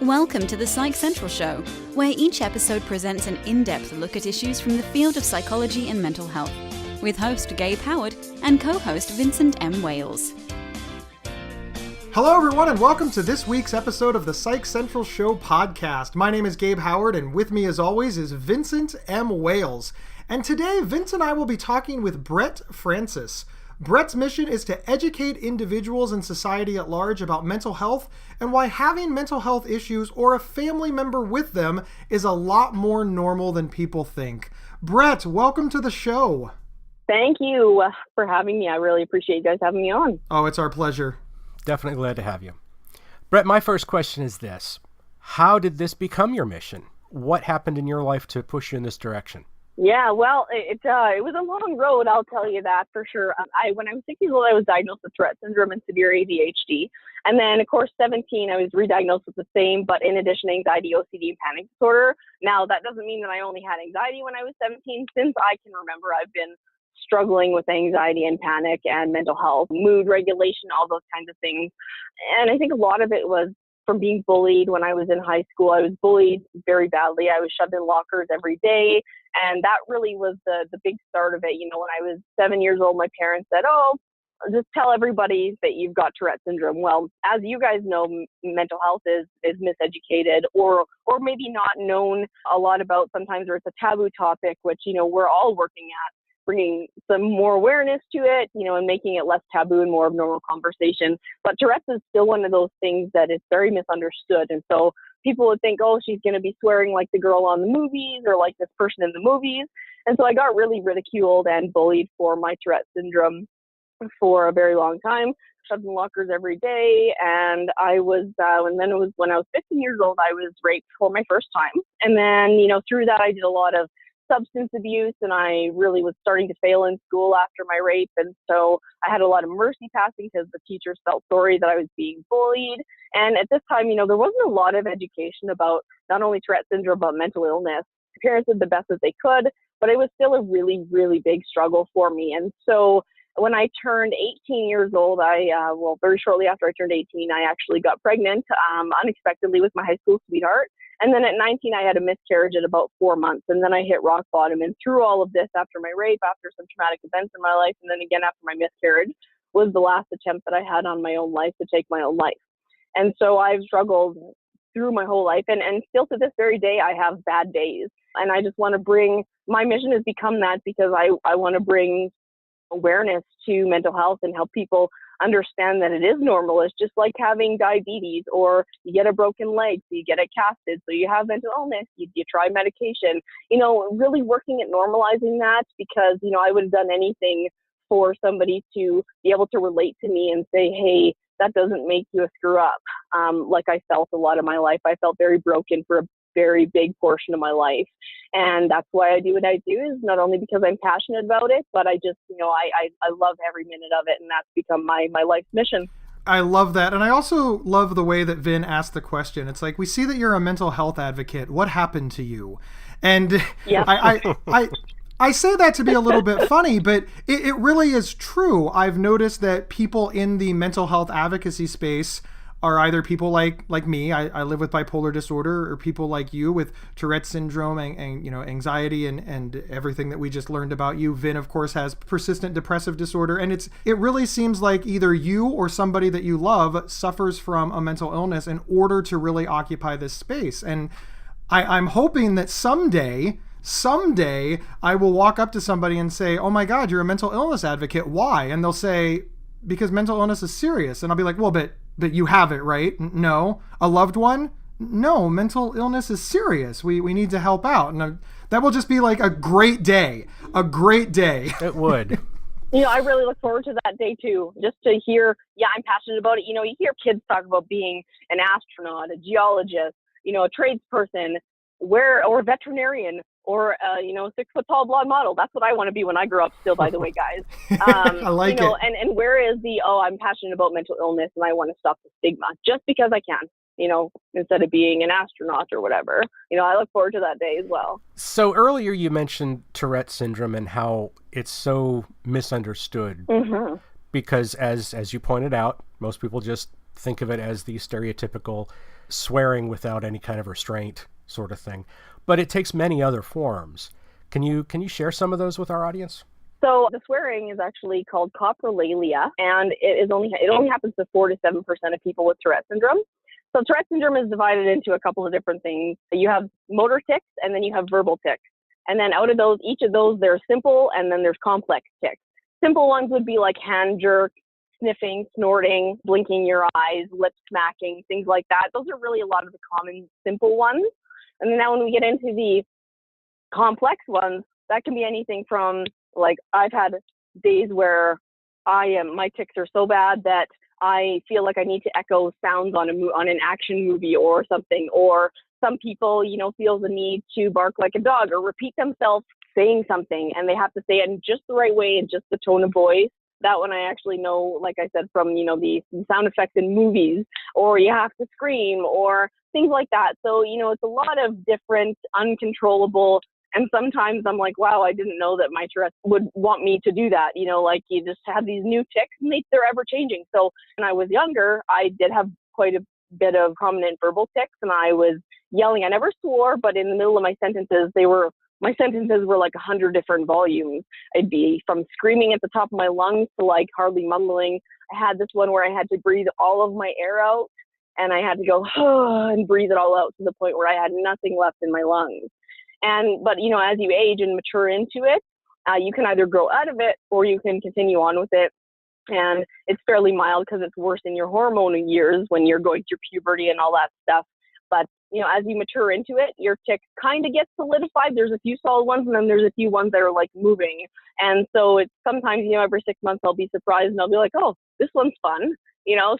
Welcome to the Psych Central Show, where each episode presents an in-depth look at issues from the field of psychology and mental health, with host Gabe Howard and co-host Vincent M. Wales. Hello everyone and welcome to this week's episode of the Psych Central Show podcast. My name is Gabe Howard and with me as always is Vincent M. Wales. And today Vince and I will be talking with Brett Francis. Brett's mission is to educate individuals and society at large about mental health and why having mental health issues or a family member with them is a lot more normal than people think. Brett, welcome to the show. Thank you for having me. I really appreciate you guys having me on. Oh, it's our pleasure. Definitely glad to have you. Brett, my first question is this. How did this become your mission? What happened in your life to push you in this direction? Yeah, well, it was a long road, I'll tell you that for sure. When I was 6 years old, I was diagnosed with Tourette syndrome and severe ADHD. And then, of course, 17, I was re-diagnosed with the same, but in addition, anxiety, OCD, and panic disorder. Now, that doesn't mean that I only had anxiety when I was 17. Since I can remember, I've been struggling with anxiety and panic and mental health, mood regulation, all those kinds of things. And I think a lot of it was from being bullied when I was in high school. I was bullied very badly. I was shoved in lockers every day. And that really was the big start of it. You know, when I was 7 years old, my parents said, just tell everybody that you've got Tourette syndrome. Well, as you guys know, mental health is miseducated or maybe not known a lot about sometimes, or it's a taboo topic, which, you know, we're all working at bringing some more awareness to it, you know, and making it less taboo and more of normal conversation. But Tourette's is still one of those things that is very misunderstood. And so people would think, oh, she's going to be swearing like the girl on the movies or like this person in the movies. And so I got really ridiculed and bullied for my Tourette syndrome for a very long time, shoved in lockers every day. And I was, when I was 15 years old, I was raped for my first time. And then, you know, through that, I did a lot of substance abuse, and I really was starting to fail in school after my rape. And so I had a lot of mercy passing because the teachers felt sorry that I was being bullied. And at this time, you know, there wasn't a lot of education about not only Tourette syndrome, but mental illness. The parents did the best that they could, but it was still a really, really big struggle for me. And so when I turned 18 years old, very shortly after I turned 18, I actually got pregnant unexpectedly with my high school sweetheart. And then at 19, I had a miscarriage at about 4 months. And then I hit rock bottom. And through all of this, after my rape, after some traumatic events in my life, and then again after my miscarriage, was the last attempt that I had on my own life to take my own life. And so I've struggled through my whole life. And still to this very day, I have bad days. And I just want to my mission has become that because I want to bring awareness to mental health and help people understand that it is normal. It's just like having diabetes, or you get a broken leg, so you get it casted, so you have mental illness, you try medication, you know, really working at normalizing that, because, you know, I would have done anything for somebody to be able to relate to me and say, hey, that doesn't make you a screw up. Like I felt a lot of my life. I felt very broken for a very big portion of my life. And that's why I do what I do, is not only because I'm passionate about it, but I just, you know, I love every minute of it. And that's become my life's mission. I love that. And I also love the way that Vin asked the question. It's like, we see that you're a mental health advocate. What happened to you? And yeah. I say that to be a little bit funny, but it really is true. I've noticed that people in the mental health advocacy space are either people like me, I live with bipolar disorder, or people like you with Tourette syndrome and you know, anxiety and everything that we just learned about you. Vin, of course, has persistent depressive disorder. And it really seems like either you or somebody that you love suffers from a mental illness in order to really occupy this space. And I'm hoping that someday I will walk up to somebody and say, oh my God, you're a mental illness advocate. Why? And they'll say, because mental illness is serious. And I'll be like, well, but you have it, right? No. A loved one? No, mental illness is serious. We need to help out. And that will just be like a great day. A great day. It would. You know, I really look forward to that day too, just to hear, yeah, I'm passionate about it. You know, you hear kids talk about being an astronaut, a geologist, you know, a tradesperson, or a veterinarian, or you know, 6 foot tall blonde model. That's what I want to be when I grow up still, by the way, guys. I like you know, it. And where is I'm passionate about mental illness and I want to stop the stigma just because I can, you know, instead of being an astronaut or whatever. You know, I look forward to that day as well. So earlier you mentioned Tourette syndrome and how it's so misunderstood. Mm-hmm. Because as you pointed out, most people just think of it as the stereotypical swearing without any kind of restraint sort of thing. But it takes many other forms. Can you share some of those with our audience? So the swearing is actually called coprolalia, and it only happens to 4 to 7% of people with Tourette syndrome. So Tourette syndrome is divided into a couple of different things. You have motor tics, and then you have verbal tics. And then out of those, each of those, there's simple, and then there's complex tics. Simple ones would be like hand jerk, sniffing, snorting, blinking your eyes, lip smacking, things like that. Those are really a lot of the common simple ones. And then now when we get into the complex ones, that can be anything from, like, I've had days where my tics are so bad that I feel like I need to echo sounds on an action movie or something. Or some people, feel the need to bark like a dog or repeat themselves saying something, and they have to say it in just the right way and just the tone of voice. That one I actually know, like I said, from, the sound effects in movies, or you have to scream or things like that. So, it's a lot of different uncontrollable. And sometimes I'm like, wow, I didn't know that my Tourette's would want me to do that. Like you just have these new tics and they're ever changing. So when I was younger, I did have quite a bit of prominent verbal tics, and I was yelling. I never swore, but in the middle of my sentences, my sentences were like 100 different volumes. I'd be from screaming at the top of my lungs to like hardly mumbling. I had this one where I had to breathe all of my air out, and I had to go and breathe it all out to the point where I had nothing left in my lungs. But as you age and mature into it, you can either grow out of it or you can continue on with it. And it's fairly mild because it's worse in your hormonal years when you're going through puberty and all that stuff. But, as you mature into it, your tics kind of get solidified. There's a few solid ones, and then there's a few ones that are like moving. And so it's sometimes, every 6 months I'll be surprised and I'll be like, oh, this one's fun, so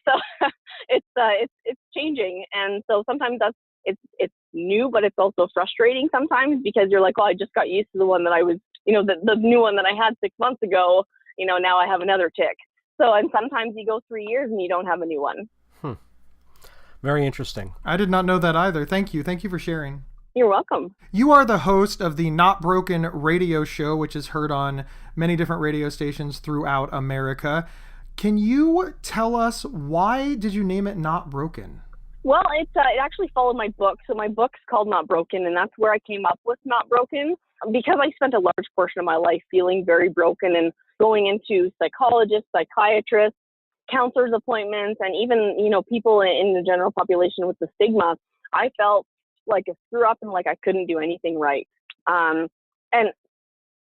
it's changing. And so sometimes it's new, but it's also frustrating sometimes because you're like, oh, I just got used to the one that I was, the new one that I had 6 months ago, now I have another tic. So, and sometimes you go 3 years and you don't have a new one. Very interesting. I did not know that either. Thank you. Thank you for sharing. You're welcome. You are the host of the Not Broken radio show, which is heard on many different radio stations throughout America. Can you tell us, why did you name it Not Broken? Well, it actually followed my book. So my book's called Not Broken, and that's where I came up with Not Broken, because I spent a large portion of my life feeling very broken and going into psychologists, psychiatrists, counselors' appointments, and even, people in the general population with the stigma. I felt like a screw up and like I couldn't do anything right. And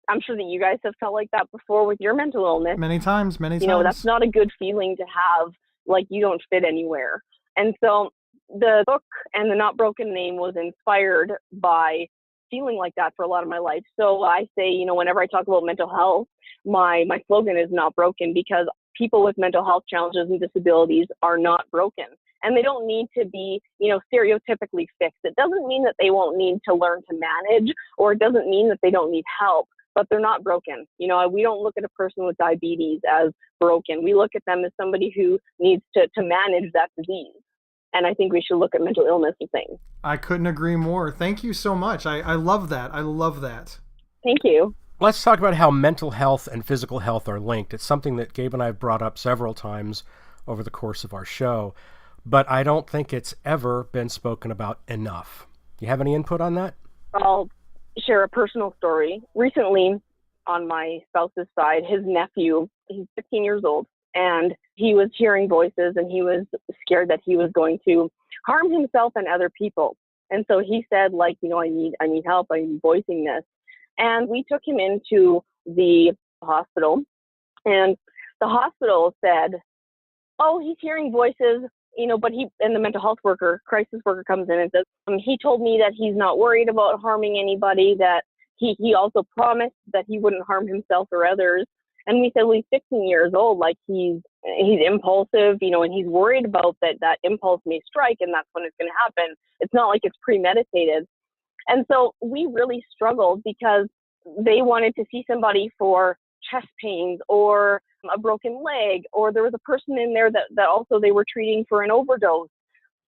I'm sure that you guys have felt like that before with your mental illness. Many times. That's not a good feeling to have, like you don't fit anywhere. And so the book and the Not Broken name was inspired by feeling like that for a lot of my life. So I say, whenever I talk about mental health, my slogan is Not Broken, because people with mental health challenges and disabilities are not broken. And they don't need to be, stereotypically fixed. It doesn't mean that they won't need to learn to manage, or it doesn't mean that they don't need help, but they're not broken. We don't look at a person with diabetes as broken. We look at them as somebody who needs to manage that disease. And I think we should look at mental illness the same. I couldn't agree more. Thank you so much. I love that. I love that. Thank you. Let's talk about how mental health and physical health are linked. It's something that Gabe and I have brought up several times over the course of our show, but I don't think it's ever been spoken about enough. Do you have any input on that? I'll share a personal story. Recently, on my spouse's side, his nephew, he's 15 years old, and he was hearing voices, and he was scared that he was going to harm himself and other people. And so he said, I need help. I'm voicing this. And we took him into the hospital, and the hospital said, oh, he's hearing voices, but and the mental health worker, crisis worker, comes in and says, he told me that he's not worried about harming anybody, that he also promised that he wouldn't harm himself or others. And we said, well, he's 16 years old, like he's impulsive, and he's worried about that impulse may strike, and that's when it's going to happen. It's not like it's premeditated. And so we really struggled because they wanted to see somebody for chest pains or a broken leg, or there was a person in there that also they were treating for an overdose.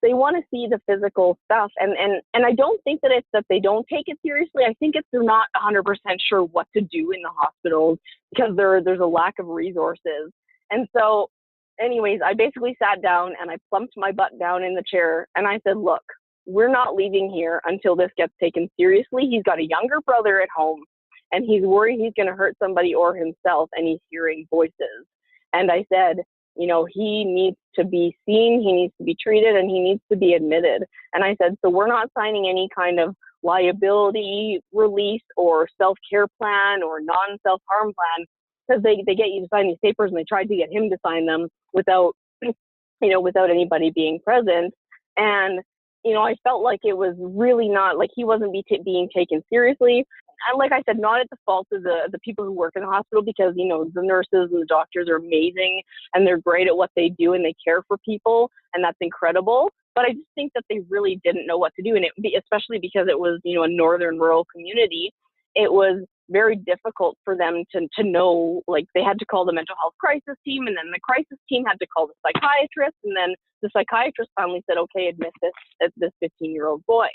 They want to see the physical stuff. And I don't think that it's that they don't take it seriously. I think it's they're not 100% sure what to do in the hospitals because there's a lack of resources. And so anyways, I basically sat down and I plumped my butt down in the chair and I said, look, we're not leaving here until this gets taken seriously. He's got a younger brother at home and he's worried he's going to hurt somebody or himself, and he's hearing voices. And I said, he needs to be seen, he needs to be treated, and he needs to be admitted. And I said, so we're not signing any kind of liability release or self-care plan or non-self-harm plan, because they get you to sign these papers, and they tried to get him to sign them without anybody being present. And, I felt like it was really not, like he wasn't being taken seriously. And like I said, not at the fault of the people who work in the hospital, because, the nurses and the doctors are amazing and they're great at what they do and they care for people, and that's incredible. But I just think that they really didn't know what to do. And especially because it was, a northern rural community, it was very difficult for them to know, like they had to call the mental health crisis team, and then the crisis team had to call the psychiatrist, and then the psychiatrist finally said, okay, admit this 15-year-old boy.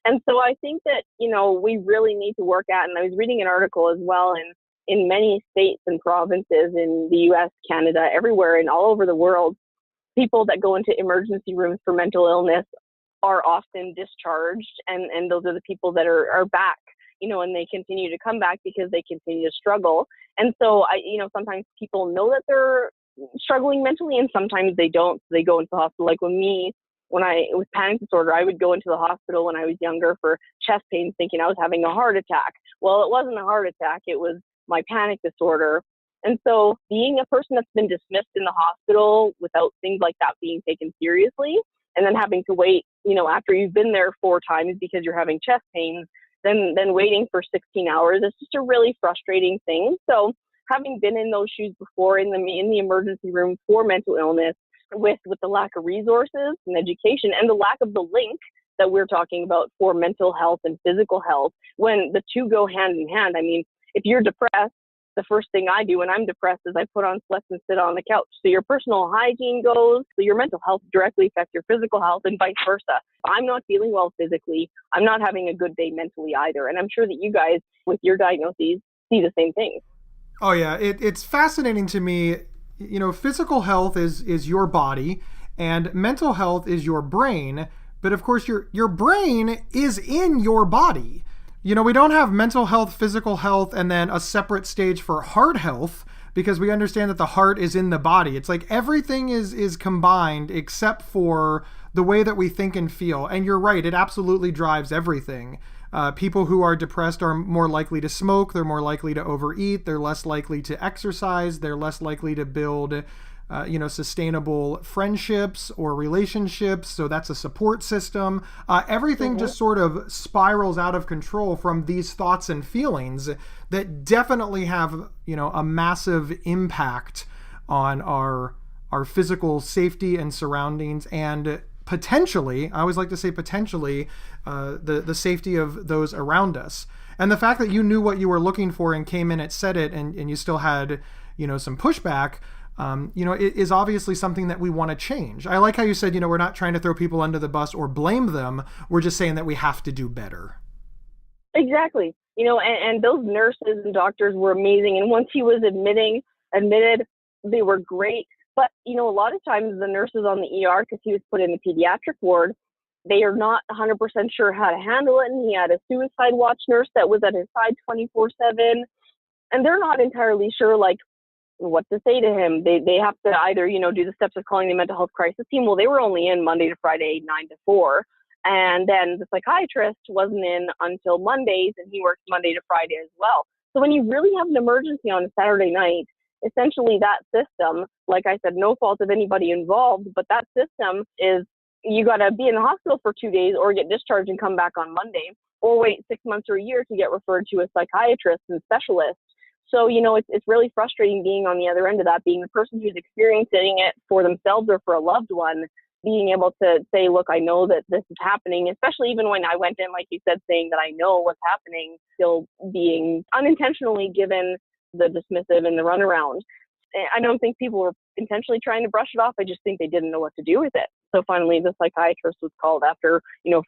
And so I think that, we really need to work at, and I was reading an article as well, in many states and provinces in the US, Canada, everywhere and all over the world, people that go into emergency rooms for mental illness are often discharged, and those are the people that are back, and they continue to come back because they continue to struggle. And so sometimes people know that they're struggling mentally, and sometimes they don't. So they go into the hospital. Like when I was panic disorder, I would go into the hospital when I was younger for chest pain, thinking I was having a heart attack. Well, it wasn't a heart attack. It was my panic disorder. And so being a person that's been dismissed in the hospital without things like that being taken seriously, and then having to wait, after you've been there 4 times because you're having chest pains, then waiting for 16 hours, it's just a really frustrating thing. So having been in those shoes before in the emergency room for mental illness, with the lack of resources and education and the lack of the link that we're talking about for mental health and physical health, when the two go hand in hand. I mean, if you're depressed, the first thing I do when I'm depressed is I put on sweats and sit on the couch. So your personal hygiene goes, so your mental health directly affects your physical health, and vice versa. If I'm not feeling well physically, I'm not having a good day mentally either. And I'm sure that you guys, with your diagnoses, see the same thing. Oh yeah, it's fascinating to me. Physical health is your body, and mental health is your brain. But of course, your brain is in your body. We don't have mental health, physical health, and then a separate stage for heart health, because we understand that the heart is in the body. It's like everything is combined except for the way that we think and feel. And you're right, it absolutely drives everything. People who are depressed are more likely to smoke, they're more likely to overeat, they're less likely to exercise, they're less likely to build sustainable friendships or relationships. So that's a support system. Everything just sort of spirals out of control from these thoughts and feelings that definitely have, a massive impact on our physical safety and surroundings, and potentially, I always like to say potentially, the safety of those around us. And the fact that you knew what you were looking for and came in and said it, and you still had, some pushback, it is obviously something that we want to change. I like how you said, we're not trying to throw people under the bus or blame them. We're just saying that we have to do better. Exactly. And those nurses and doctors were amazing. And once he was admitted, they were great. But, a lot of times the nurses on the ER, because he was put in the pediatric ward, they are not 100% sure how to handle it. And he had a suicide watch nurse that was at his side 24/7. And they're not entirely sure, what to say to him. They have to either, do the steps of calling the mental health crisis team. Well, they were only in Monday to Friday, 9 to 4. And then the psychiatrist wasn't in until Mondays, and he works Monday to Friday as well. So when you really have an emergency on a Saturday night, essentially that system, like I said, no fault of anybody involved, but that system is you got to be in the hospital for 2 days or get discharged and come back on Monday, or wait 6 months or a year to get referred to a psychiatrist and specialist. So, it's really frustrating being on the other end of that, being the person who's experiencing it for themselves or for a loved one, being able to say, look, I know that this is happening, especially even when I went in, like you said, saying that I know what's happening, still being unintentionally given the dismissive and the runaround. I don't think people were intentionally trying to brush it off. I just think they didn't know what to do with it. So finally, the psychiatrist was called after,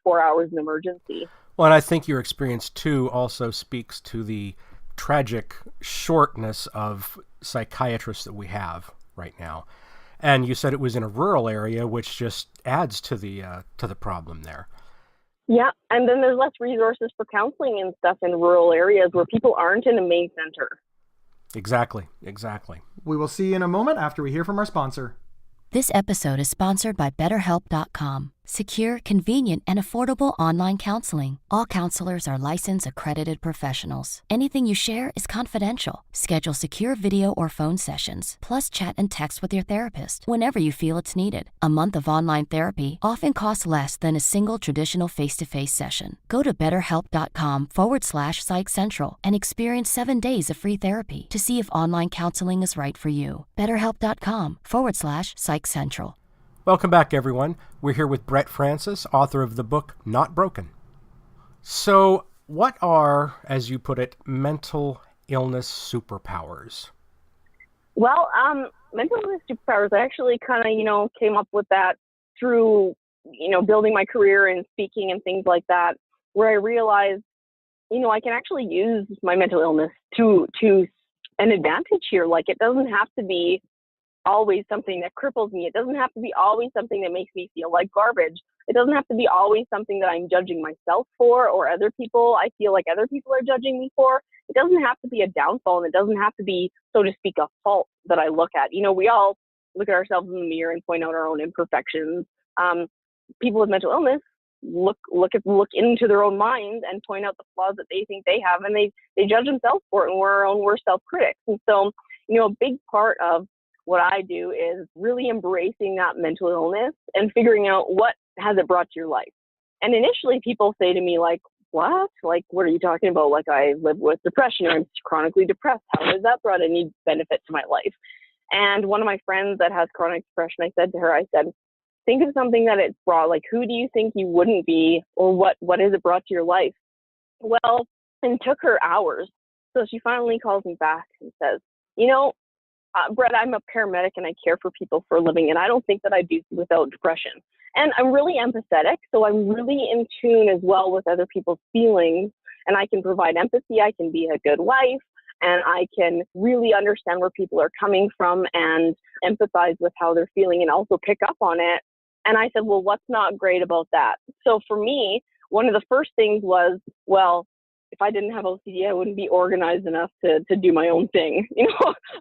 4 hours in emergency. Well, and I think your experience, too, also speaks to the tragic shortness of psychiatrists that we have right now. And you said it was in a rural area, which just adds to the problem there. Yeah, and then there's less resources for counseling and stuff in rural areas where people aren't in a main center. Exactly. We will see you in a moment after we hear from our sponsor. This episode is sponsored by BetterHelp.com. Secure, convenient, and affordable online counseling. All counselors are licensed, accredited professionals. Anything you share is confidential. Schedule secure video or phone sessions, plus chat and text with your therapist whenever you feel it's needed. A month of online therapy often costs less than a single traditional face-to-face session. Go to BetterHelp.com/Psych Central and experience 7 days of free therapy to see if online counseling is right for you. BetterHelp.com/Psych Central. Welcome back, everyone. We're here with Brett Francis, author of the book Not Broken. So, what are, as you put it, mental illness superpowers? Well, mental illness superpowers, I actually kind of, came up with that through, building my career and speaking and things like that, where I realized, I can actually use my mental illness to an advantage here. Like, it doesn't have to be always something that cripples me. It doesn't have to be always something that makes me feel like garbage. It doesn't have to be always something that I'm judging myself for, or other people, I feel like other people are judging me for. It doesn't have to be a downfall, and it doesn't have to be, so to speak, a fault that I look at. We all look at ourselves in the mirror and point out our own imperfections. People with mental illness look into their own minds and point out the flaws that they think they have, and they judge themselves for it, and we're our own worst self-critics. And so, a big part of what I do is really embracing that mental illness and figuring out what has it brought to your life. And initially people say to me, like, what? Like, what are you talking about? Like, I live with depression, or I'm chronically depressed. How has that brought any benefit to my life? And one of my friends that has chronic depression, I said to her, think of something that it's brought. Like, who do you think you wouldn't be, or what has it brought to your life? Well, and it took her hours. So she finally calls me back and says, Brett, I'm a paramedic and I care for people for a living, and I don't think that I'd do without depression. And I'm really empathetic, so I'm really in tune as well with other people's feelings, and I can provide empathy. I can be a good wife, and I can really understand where people are coming from and empathize with how they're feeling and also pick up on it. And I said, well, what's not great about that? So for me, one of the first things was, well, if I didn't have OCD, I wouldn't be organized enough to do my own thing.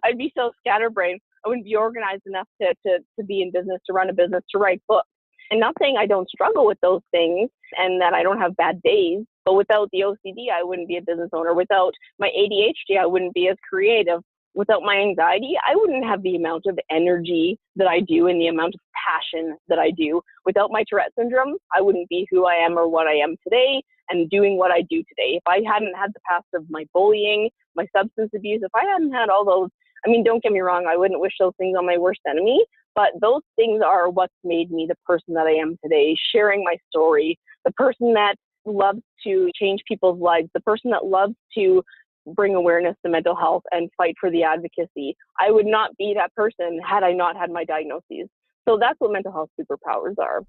I'd be so scatterbrained. I wouldn't be organized enough to be in business, to run a business, to write books. And not saying I don't struggle with those things and that I don't have bad days, but without the OCD, I wouldn't be a business owner. Without my ADHD, I wouldn't be as creative. Without my anxiety, I wouldn't have the amount of energy that I do and the amount of passion that I do. Without my Tourette syndrome, I wouldn't be who I am or what I am today and doing what I do today. If I hadn't had the past of my bullying, my substance abuse, if I hadn't had all those, don't get me wrong, I wouldn't wish those things on my worst enemy, but those things are what's made me the person that I am today, sharing my story, the person that loves to change people's lives, the person that loves to bring awareness to mental health and fight for the advocacy. I would not be that person had I not had my diagnoses. So that's what mental health superpowers are.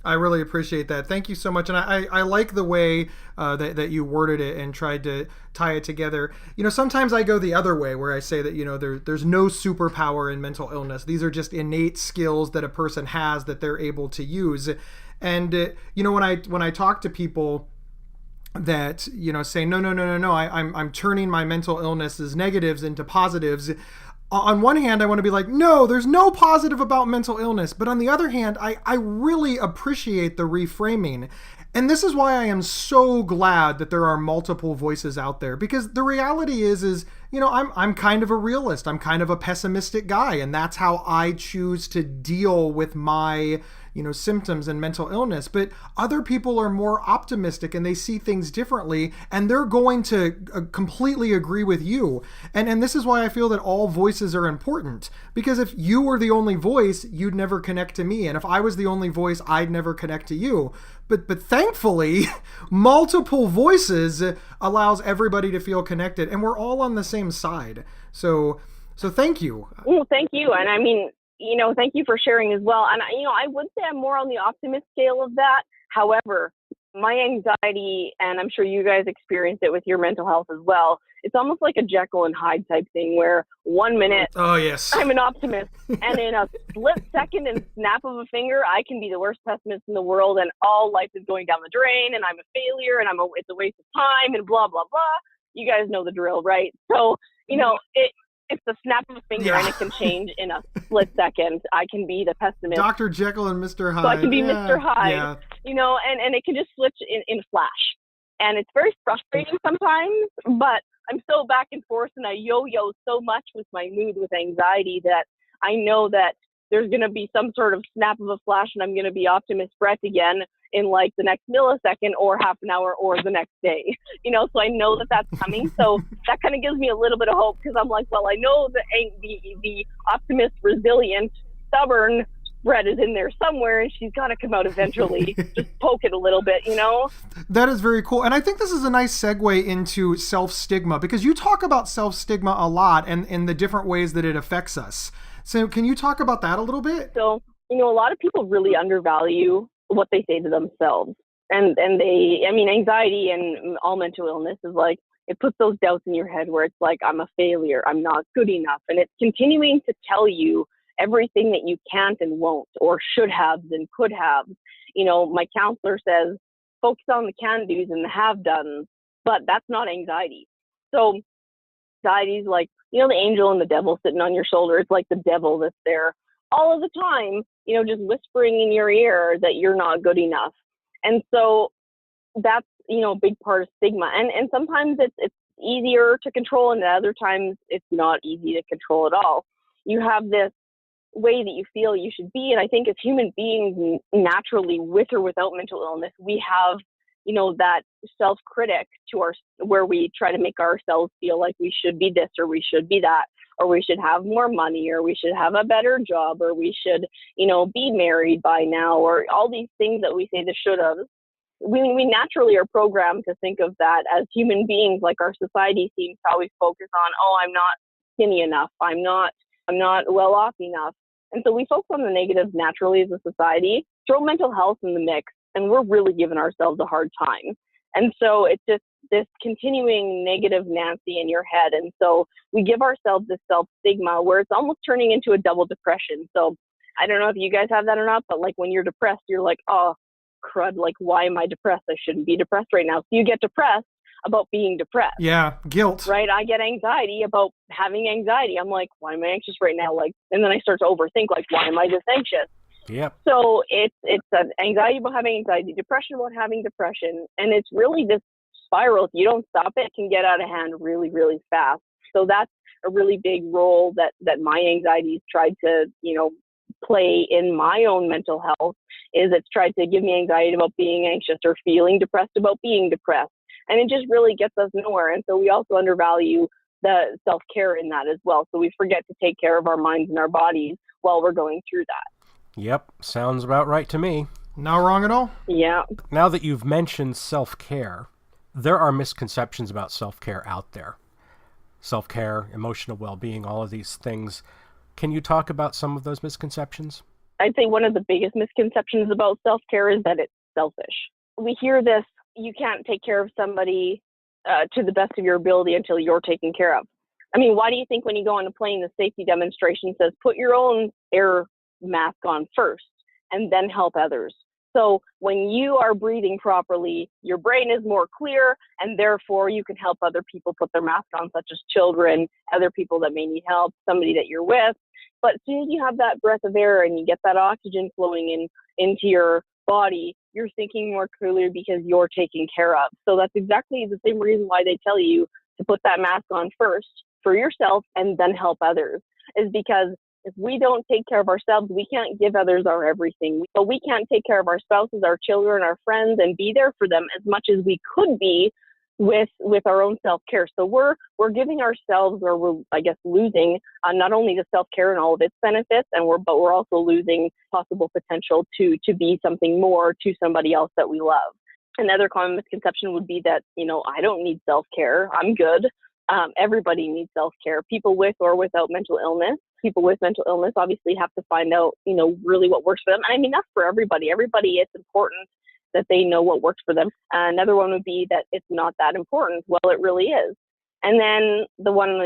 I really appreciate that. Thank you so much. And I like the way that you worded it and tried to tie it together. Sometimes I go the other way where I say that, there's no superpower in mental illness. These are just innate skills that a person has that they're able to use. And, when I talk to people that, say, no, I'm turning my mental illness's negatives into positives. On one hand, I want to be like, no, there's no positive about mental illness. But on the other hand, I really appreciate the reframing. And this is why I am so glad that there are multiple voices out there, because the reality is I'm kind of a realist. I'm kind of a pessimistic guy, and that's how I choose to deal with my symptoms and mental illness. But other people are more optimistic and they see things differently, and they're going to completely agree with you. And this is why I feel that all voices are important, because if you were the only voice, you'd never connect to me. And if I was the only voice, I'd never connect to you. But thankfully, multiple voices allows everybody to feel connected, and we're all on the same side. So thank you. Well, thank you. And thank you for sharing as well. And I would say I'm more on the optimist scale of that. However, my anxiety, and I'm sure you guys experience it with your mental health as well, it's almost like a Jekyll and Hyde type thing where 1 minute oh yes, I'm an optimist, and in a split second and snap of a finger, I can be the worst pessimist in the world, and all life is going down the drain, and I'm a failure, and it's a waste of time, and blah, blah, blah. You guys know the drill, right? So, it's the snap of a finger, and it can change in a split second. I can be the pessimist. Dr. Jekyll and Mr. Hyde. So I can be Mr. Hyde, yeah. And it can just switch in a flash. And it's very frustrating sometimes, but I'm so back and forth, and I yo-yo so much with my mood with anxiety that I know that there's going to be some sort of snap of a flash, and I'm going to be optimist Brett again in like the next millisecond or half an hour or the next day, so I know that that's coming. So that kind of gives me a little bit of hope, because I'm like, well, I know the optimist, resilient, stubborn Brett is in there somewhere, and she's got to come out eventually. Just poke it a little bit, That is very cool. And I think this is a nice segue into self-stigma, because you talk about self-stigma a lot and the different ways that it affects us. So can you talk about that a little bit? So, a lot of people really undervalue what they say to themselves. And anxiety and all mental illness is like, it puts those doubts in your head where it's like, I'm a failure, I'm not good enough. And it's continuing to tell you everything that you can't and won't, or should have and could have. My counselor says, focus on the can-dos and the have-dones, but that's not anxiety. So anxiety is like, the angel and the devil sitting on your shoulder. It's like the devil that's there all of the time, just whispering in your ear that you're not good enough. And so that's, a big part of stigma. And sometimes it's easier to control, and at other times it's not easy to control at all. You have this way that you feel you should be. And I think as human beings, naturally, with or without mental illness, we have, that self-critic where we try to make ourselves feel like we should be this, or we should be that, or we should have more money, or we should have a better job, or we should, be married by now, or all these things that we say the should have. We naturally are programmed to think of that as human beings. Like, our society seems to always focus on, I'm not skinny enough, I'm not well off enough. And so we focus on the negatives naturally as a society, throw mental health in the mix, and we're really giving ourselves a hard time. And so it's just this continuing negative Nancy in your head. And so we give ourselves this self-stigma where it's almost turning into a double depression. So I don't know if you guys have that or not, but like when you're depressed, you're like, oh, crud, like, why am I depressed? I shouldn't be depressed right now. So you get depressed about being depressed. Yeah, guilt. Right? I get anxiety about having anxiety. I'm like, why am I anxious right now? Like, and then I start to overthink, like, why am I this anxious? Yep. So it's an anxiety about having anxiety, depression about having depression, and it's really this spiral. If you don't stop it, it can get out of hand really, really fast. So that's a really big role that my anxiety's tried to, play in my own mental health, is it's tried to give me anxiety about being anxious or feeling depressed about being depressed. And it just really gets us nowhere. And so we also undervalue the self-care in that as well. So we forget to take care of our minds and our bodies while we're going through that. Yep, sounds about right to me. Not wrong at all. Yeah. Now that you've mentioned self-care, there are misconceptions about self-care out there. Self-care, emotional well-being, all of these things. Can you talk about some of those misconceptions? I'd say one of the biggest misconceptions about self-care is that it's selfish. We hear this, you can't take care of somebody to the best of your ability until you're taken care of. I mean, why do you think when you go on a plane, the safety demonstration says put your own air mask on first and then help others? So when you are breathing properly, your brain is more clear, and therefore you can help other people put their mask on, such as children, other people that may need help, somebody that you're with. But as soon as you have that breath of air and you get that oxygen flowing into your body, you're thinking more clearly because you're taken care of. So that's exactly the same reason why they tell you to put that mask on first for yourself and then help others, is because if we don't take care of ourselves, we can't give others our everything. So we can't take care of our spouses, our children, our friends, and be there for them as much as we could be with our own self-care. So we're giving ourselves, or we're, I guess, losing not only the self-care and all of its benefits, but we're also losing possible potential to be something more to somebody else that we love. Another common misconception would be that, I don't need self-care. I'm good. Everybody needs self-care. People with or without mental illness. People with mental illness obviously have to find out, really what works for them. And I mean, that's for everybody. Everybody, it's important that they know what works for them. Another one would be that it's not that important. Well, it really is. And then the one,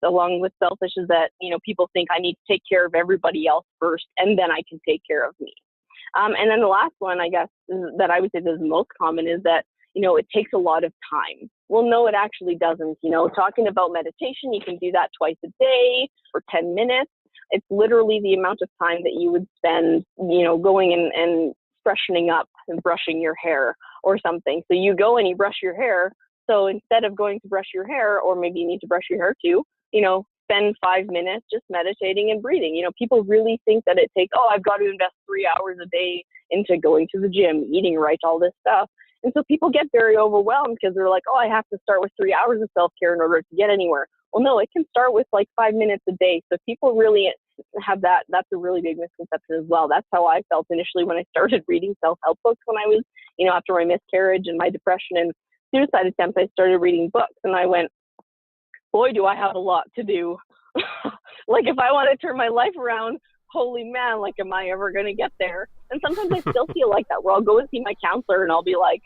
along with selfish is that, people think I need to take care of everybody else first, and then I can take care of me. And then the last one, I guess, that I would say is the most common is that, it takes a lot of time. Well, no, it actually doesn't. Talking about meditation, you can do that twice a day for 10 minutes. It's literally the amount of time that you would spend, going and freshening up and brushing your hair or something. So you go and you brush your hair. So instead of going to brush your hair, or maybe you need to brush your hair too, spend 5 minutes just meditating and breathing. People really think that it takes, I've got to invest 3 hours a day into going to the gym, eating right, all this stuff. And so people get very overwhelmed because they're like, I have to start with 3 hours of self-care in order to get anywhere. Well, no, it can start with like 5 minutes a day. So people really have that. That's a really big misconception as well. That's how I felt initially when I started reading self-help books when I was, after my miscarriage and my depression and suicide attempts, I started reading books and I went, boy, do I have a lot to do. Like if I want to turn my life around, holy man, like, am I ever going to get there? And sometimes I still feel like that, where I'll go and see my counselor and I'll be like,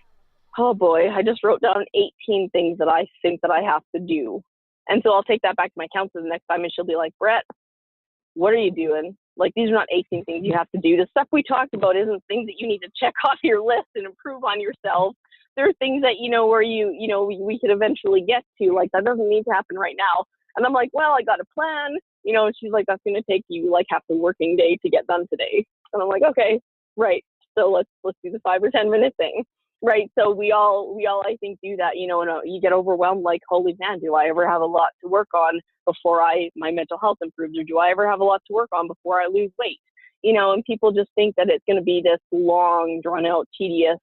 oh boy, I just wrote down 18 things that I think that I have to do. And so I'll take that back to my counselor the next time and she'll be like, Brett, what are you doing? Like, these are not 18 things you have to do. The stuff we talked about isn't things that you need to check off your list and improve on yourself. There are things that, where we could eventually get to, like, that doesn't need to happen right now. And I'm like, well, I got a plan, and she's like, that's going to take you like half the working day to get done today. And I'm like, okay, right. So let's do the 5 or 10 minute thing. Right. So we all, I think, do that, and you get overwhelmed, like, holy man, do I ever have a lot to work on before my mental health improves? Or do I ever have a lot to work on before I lose weight? And people just think that it's going to be this long, drawn out, tedious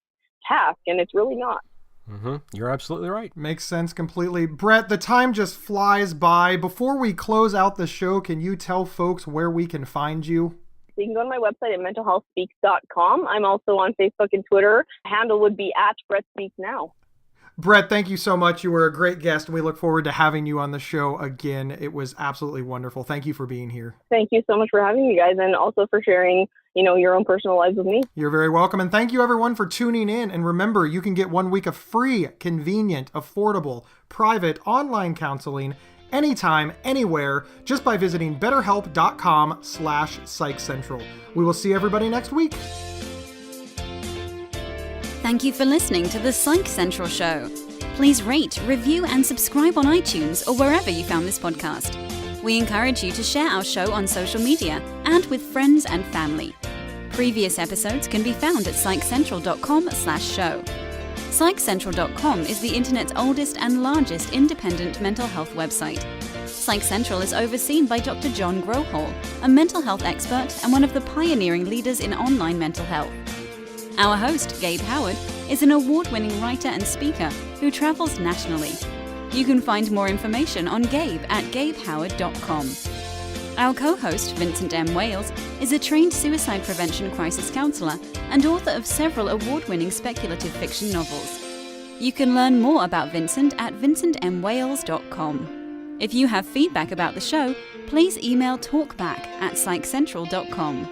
task. And it's really not. Mm-hmm. You're absolutely right. Makes sense completely. Brett, the time just flies by. Before we close out the show, can you tell folks where we can find you? So you can go to my website at mentalhealthspeaks.com. I'm also on Facebook and Twitter. Handle would be @BrettSpeaksNow. Brett, thank you so much. You were a great guest, and we look forward to having you on the show again. It was absolutely wonderful. Thank you for being here. Thank you so much for having me, guys, and also for sharing, your own personal lives with me. You're very welcome. And thank you, everyone, for tuning in. And remember, you can get 1 week of free, convenient, affordable, private online counseling anytime, anywhere, just by visiting betterhelp.com/psychcentral. We will see everybody next week. Thank you for listening to the Psych Central Show. Please rate, review, and subscribe on iTunes or wherever you found this podcast. We encourage you to share our show on social media and with friends and family. Previous episodes can be found at psychcentral.com/show. Psychcentral.com is the internet's oldest and largest independent mental health website. Psych Central is overseen by Dr. John Grohol, a mental health expert and one of the pioneering leaders in online mental health. Our host, Gabe Howard, is an award-winning writer and speaker who travels nationally. You can find more information on Gabe at gabehoward.com. Our co-host, Vincent M. Wales, is a trained suicide prevention crisis counselor and author of several award-winning speculative fiction novels. You can learn more about Vincent at vincentmwales.com. If you have feedback about the show, please email talkback@psychcentral.com.